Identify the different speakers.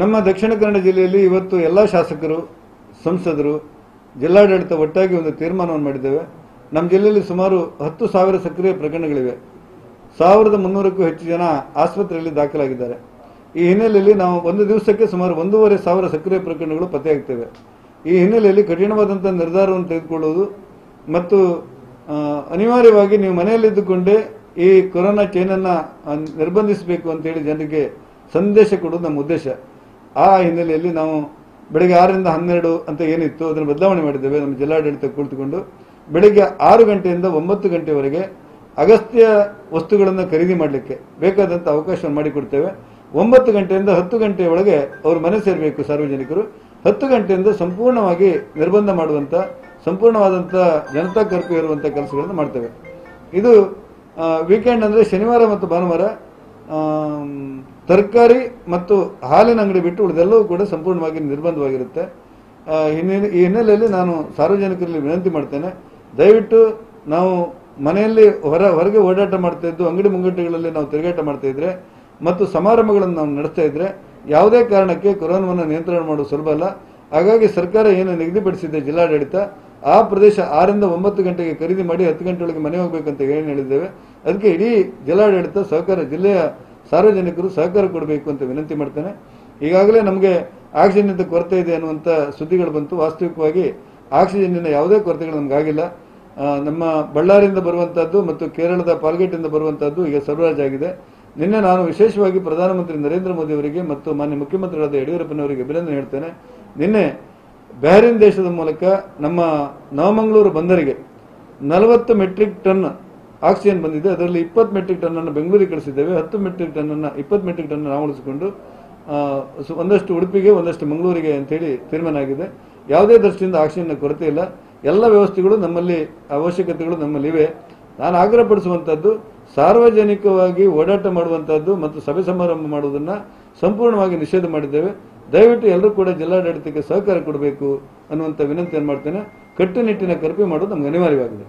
Speaker 1: ನಮ್ಮ ದಕ್ಷಿಣ ಕನ್ನಡ ಜಿಲ್ಲೆಯಲ್ಲಿ ಇವತ್ತು ಎಲ್ಲ ಶಾಸಕರು, ಸಂಸದರು, ಜಿಲ್ಲಾಡಳಿತ ಒಟ್ಟಾಗಿ ಒಂದು ತೀರ್ಮಾನವನ್ನು ಮಾಡಿದ್ದೇವೆ. ನಮ್ಮ ಜಿಲ್ಲೆಯಲ್ಲಿ ಸುಮಾರು 10,000 ಸಕ್ರಿಯ ಪ್ರಕರಣಗಳಿವೆ. 1,300ಕ್ಕೂ ಹೆಚ್ಚು ಜನ ಆಸ್ಪತ್ರೆಯಲ್ಲಿ ದಾಖಲಾಗಿದ್ದಾರೆ. ಈ ಹಿನ್ನೆಲೆಯಲ್ಲಿ ನಾವು ಒಂದು ದಿವಸಕ್ಕೆ ಸುಮಾರು 1,500 ಸಕ್ರಿಯ ಪ್ರಕರಣಗಳು ಪತ್ತೆಯಾಗ್ತವೆ. ಈ ಹಿನ್ನೆಲೆಯಲ್ಲಿ ಕಠಿಣವಾದಂಥ ನಿರ್ಧಾರವನ್ನು ತೆಗೆದುಕೊಳ್ಳುವುದು ಮತ್ತು ಅನಿವಾರ್ಯವಾಗಿ ನೀವು ಮನೆಯಲ್ಲಿದ್ದುಕೊಂಡೇ ಈ ಕೊರೋನಾ ಚೈನನ್ನು ನಿರ್ಬಂಧಿಸಬೇಕು ಅಂತೇಳಿ ಜನರಿಗೆ ಸಂದೇಶ ಕೊಡೋದು ನಮ್ಮ ಉದ್ದೇಶ. ಆ ಹಿನ್ನೆಲೆಯಲ್ಲಿ ನಾವು ಬೆಳಗ್ಗೆ 6ರಿಂದ 12 ಅಂತ ಏನಿತ್ತು ಅದನ್ನು ಬದಲಾವಣೆ ಮಾಡಿದ್ದೇವೆ. ನಮ್ಮ ಜಿಲ್ಲಾಡಳಿತ ಕುಳಿತುಕೊಂಡು ಬೆಳಗ್ಗೆ 6 ಗಂಟೆಯಿಂದ 9 ಗಂಟೆವರೆಗೆ ಅಗತ್ಯ ವಸ್ತುಗಳನ್ನು ಖರೀದಿ ಮಾಡಲಿಕ್ಕೆ ಬೇಕಾದಂಥ ಅವಕಾಶ ಮಾಡಿಕೊಡ್ತೇವೆ. 9 ಗಂಟೆಯಿಂದ 10 ಗಂಟೆಯ ಒಳಗೆ ಅವರು ಮನೆ ಸೇರಬೇಕು ಸಾರ್ವಜನಿಕರು. 10 ಗಂಟೆಯಿಂದ ಸಂಪೂರ್ಣವಾಗಿ ನಿರ್ಬಂಧ ಮಾಡುವಂಥ ಸಂಪೂರ್ಣವಾದಂಥ ಜನತಾ ಕರ್ಫ್ಯೂ ಇರುವಂಥ ಕೆಲಸಗಳನ್ನು ಮಾಡ್ತೇವೆ. ಇದು ವೀಕೆಂಡ್ ಅಂದರೆ ಶನಿವಾರ ಮತ್ತು ಭಾನುವಾರ ತರಕಾರಿ ಮತ್ತು ಹಾಲಿನ ಅಂಗಡಿ ಬಿಟ್ಟು ಉಳಿದೆಲ್ಲವೂ ಕೂಡ ಸಂಪೂರ್ಣವಾಗಿ ನಿರ್ಬಂಧವಾಗಿರುತ್ತೆ. ಈ ಹಿನ್ನೆಲೆಯಲ್ಲಿ ನಾನು ಸಾರ್ವಜನಿಕರಲ್ಲಿ ವಿನಂತಿ ಮಾಡ್ತೇನೆ, ದಯವಿಟ್ಟು ನಾವು ಮನೆಯಲ್ಲಿ ಹೊರಗೆ ಓಡಾಟ ಮಾಡ್ತಾ ಇದ್ದು ಅಂಗಡಿ ಮುಂಗಟ್ಟುಗಳಲ್ಲಿ ನಾವು ತಿರುಗಾಟ ಮಾಡ್ತಾ ಇದ್ರೆ ಮತ್ತು ಸಮಾರಂಭಗಳನ್ನು ನಾವು ನಡೆಸ್ತಾ ಇದ್ರೆ ಯಾವುದೇ ಕಾರಣಕ್ಕೆ ಕೊರೋನಾವನ್ನು ನಿಯಂತ್ರಣ ಮಾಡೋದು ಸುಲಭ ಅಲ್ಲ. ಹಾಗಾಗಿ ಸರ್ಕಾರ ಏನು ನಿಗದಿಪಡಿಸಿದೆ ಜಿಲ್ಲಾಡಳಿತ, ಆ ಪ್ರದೇಶ 6ರಿಂದ 9 ಗಂಟೆಗೆ ಖರೀದಿ ಮಾಡಿ 10 ಗಂಟೆ ಒಳಗೆ ಮನೆ ಹೋಗ್ಬೇಕಂತ ಏನು ಹೇಳಿದ್ದೇವೆ. ಅದಕ್ಕೆ ಇಡೀ ಜಿಲ್ಲಾಡಳಿತ ಸಹಕಾರ, ಜಿಲ್ಲೆಯ ಸಾರ್ವಜನಿಕರು ಸಹಕಾರ ಕೊಡಬೇಕು ಅಂತ ವಿನಂತಿ ಮಾಡ್ತೇನೆ. ಈಗಾಗಲೇ ನಮಗೆ ಆಕ್ಸಿಜನ್ ಕೊರತೆ ಇದೆ ಅನ್ನುವಂಥ ಸುದ್ದಿಗಳು ಬಂತು. ವಾಸ್ತವಿಕವಾಗಿ ಆಕ್ಸಿಜನ್ನಿನ ಯಾವುದೇ ಕೊರತೆಗಳು ನಮಗಾಗಿಲ್ಲ. ನಮ್ಮ ಬಳ್ಳಾರಿಯಿಂದ ಬರುವಂತಹದ್ದು ಮತ್ತು ಕೇರಳದ ಪಾಲ್ಗೇಟಿಂದ ಬರುವಂತಹದ್ದು ಈಗ ಸರಬರಾಜಾಗಿದೆ. ನಿನ್ನೆ ನಾನು ವಿಶೇಷವಾಗಿ ಪ್ರಧಾನಮಂತ್ರಿ ನರೇಂದ್ರ ಮೋದಿ ಅವರಿಗೆ ಮತ್ತು ಮಾನ್ಯ ಮುಖ್ಯಮಂತ್ರಿಗಳಾದ ಯಡಿಯೂರಪ್ಪನವರಿಗೆ ಅಭಿನಂದನೆ ಹೇಳ್ತೇನೆ. ನಿನ್ನೆ ಬಹರೇನ್ ದೇಶದ ಮೂಲಕ ನಮ್ಮ ನವಮಂಗಳೂರು ಬಂದರಿಗೆ 40 ಮೆಟ್ರಿಕ್ ಟನ್ ಆಕ್ಸಿಜನ್ ಬಂದಿದೆ. ಅದರಲ್ಲಿ 20 ಮೆಟ್ರಿಕ್ ಟನ್ ಅನ್ನು ಬೆಂಗಳೂರಿಗೆ ಕಳಿಸಿದ್ದೇವೆ. 20 ಮೆಟ್ರಿಕ್ ಟನ್ ನಾವು ಉಳಿಸಿಕೊಂಡು ಒಂದಷ್ಟು ಉಡುಪಿಗೆ ಒಂದಷ್ಟು ಮಂಗಳೂರಿಗೆ ಅಂತೇಳಿ ತೀರ್ಮಾನ ಆಗಿದೆ. ಯಾವುದೇ ದೃಷ್ಟಿಯಿಂದ ಆಕ್ಸಿಜನ್ ಕೊರತೆ ಇಲ್ಲ. ಎಲ್ಲ ವ್ಯವಸ್ಥೆಗಳು ನಮ್ಮಲ್ಲಿ, ಅವಶ್ಯಕತೆಗಳು ನಮ್ಮಲ್ಲಿವೆ. ನಾನು ಆಗ್ರಹಪಡಿಸುವಂಥದ್ದು ಸಾರ್ವಜನಿಕವಾಗಿ ಓಡಾಟ ಮಾಡುವಂಥದ್ದು ಮತ್ತು ಸಭೆ ಸಮಾರಂಭ ಮಾಡುವುದನ್ನು ಸಂಪೂರ್ಣವಾಗಿ ನಿಷೇಧ ಮಾಡಿದ್ದೇವೆ. ದಯವಿಟ್ಟು ಎಲ್ಲರೂ ಕೂಡ ಜಿಲ್ಲಾಡಳಿತಕ್ಕೆ ಸಹಕಾರ ಕೊಡಬೇಕು ಅನ್ನುವಂಥ ವಿನಂತಿಯನ್ನು ಮಾಡ್ತೇನೆ. ಕಟ್ಟುನಿಟ್ಟಿನ ಕರ್ಫ್ಯೂ ಮಾಡೋದು ನಮ್ಗೆ ಅನಿವಾರ್ಯವಾಗಿದೆ.